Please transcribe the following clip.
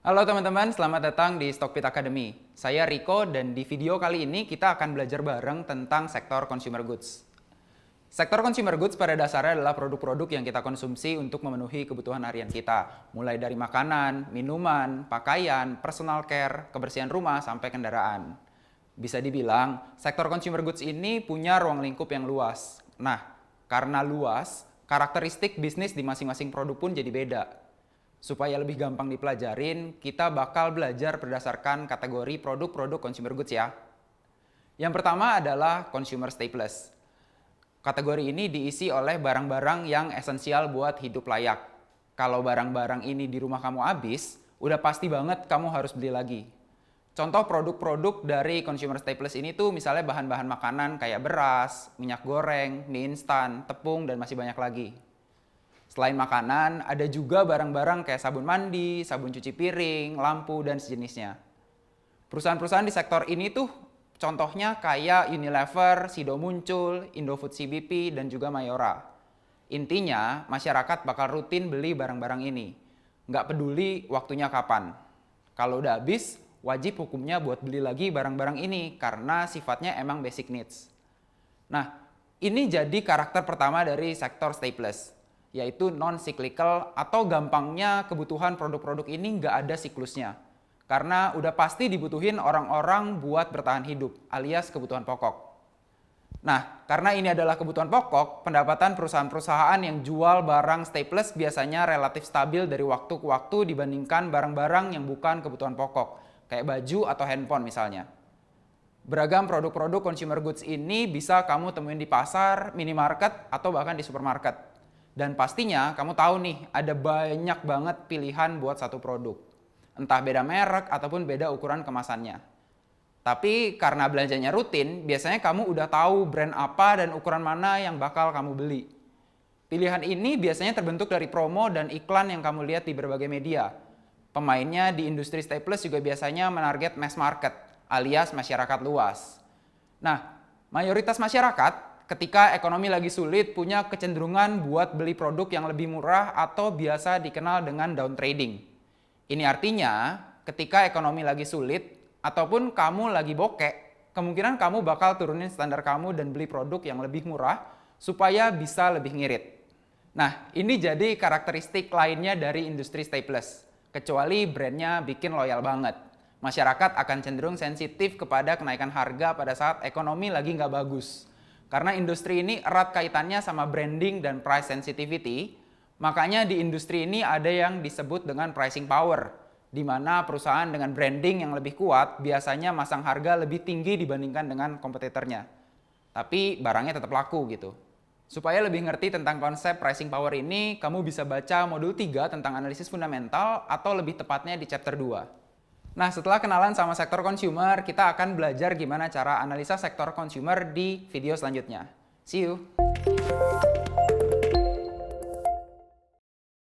Halo teman-teman, selamat datang di Stockbit Academy. Saya Riko dan di video kali ini kita akan belajar bareng tentang sektor consumer goods. Sektor consumer goods pada dasarnya adalah produk-produk yang kita konsumsi untuk memenuhi kebutuhan harian kita. Mulai dari makanan, minuman, pakaian, personal care, kebersihan rumah, sampai kendaraan. Bisa dibilang, sektor consumer goods ini punya ruang lingkup yang luas. Nah, karena luas, karakteristik bisnis di masing-masing produk pun jadi beda. Supaya lebih gampang dipelajarin, kita bakal belajar berdasarkan kategori produk-produk consumer goods ya. Yang pertama adalah consumer staples. Kategori ini diisi oleh barang-barang yang esensial buat hidup layak. Kalau barang-barang ini di rumah kamu habis, udah pasti banget kamu harus beli lagi. Contoh produk-produk dari consumer staples ini tuh misalnya bahan-bahan makanan kayak beras, minyak goreng, mie instan, tepung, dan masih banyak lagi. Selain makanan, ada juga barang-barang kayak sabun mandi, sabun cuci piring, lampu, dan sejenisnya. Perusahaan-perusahaan di sektor ini tuh contohnya kayak Unilever, Sido Muncul, Indofood CBP, dan juga Mayora. Intinya, masyarakat bakal rutin beli barang-barang ini. Nggak peduli waktunya kapan. Kalau udah habis, wajib hukumnya buat beli lagi barang-barang ini karena sifatnya emang basic needs. Nah, ini jadi karakter pertama dari sektor staples, yaitu non-cyclical atau gampangnya kebutuhan produk-produk ini nggak ada siklusnya. Karena udah pasti dibutuhin orang-orang buat bertahan hidup, alias kebutuhan pokok. Nah, karena ini adalah kebutuhan pokok, pendapatan perusahaan-perusahaan yang jual barang staples biasanya relatif stabil dari waktu ke waktu dibandingkan barang-barang yang bukan kebutuhan pokok, kayak baju atau handphone misalnya. Beragam produk-produk consumer goods ini bisa kamu temuin di pasar, minimarket, atau bahkan di supermarket. Dan pastinya kamu tahu nih, ada banyak banget pilihan buat satu produk. Entah beda merek ataupun beda ukuran kemasannya. Tapi karena belanjanya rutin, biasanya kamu udah tahu brand apa dan ukuran mana yang bakal kamu beli. Pilihan ini biasanya terbentuk dari promo dan iklan yang kamu lihat di berbagai media. Pemainnya di industri staples juga biasanya menarget mass market, alias masyarakat luas. Nah, mayoritas masyarakat ketika ekonomi lagi sulit punya kecenderungan buat beli produk yang lebih murah atau biasa dikenal dengan down trading. Ini artinya ketika ekonomi lagi sulit ataupun kamu lagi bokek, kemungkinan kamu bakal turunin standar kamu dan beli produk yang lebih murah supaya bisa lebih ngirit. Nah, ini jadi karakteristik lainnya dari industri staples. Kecuali brandnya bikin loyal banget. Masyarakat akan cenderung sensitif kepada kenaikan harga pada saat ekonomi lagi nggak bagus. Karena industri ini erat kaitannya sama branding dan price sensitivity, makanya di industri ini ada yang disebut dengan pricing power, di mana perusahaan dengan branding yang lebih kuat biasanya masang harga lebih tinggi dibandingkan dengan kompetitornya. Tapi barangnya tetap laku gitu. Supaya lebih ngerti tentang konsep pricing power ini, kamu bisa baca modul 3 tentang analisis fundamental atau lebih tepatnya di chapter 2. Nah, setelah kenalan sama sektor consumer, kita akan belajar gimana cara analisa sektor consumer di video selanjutnya. See you!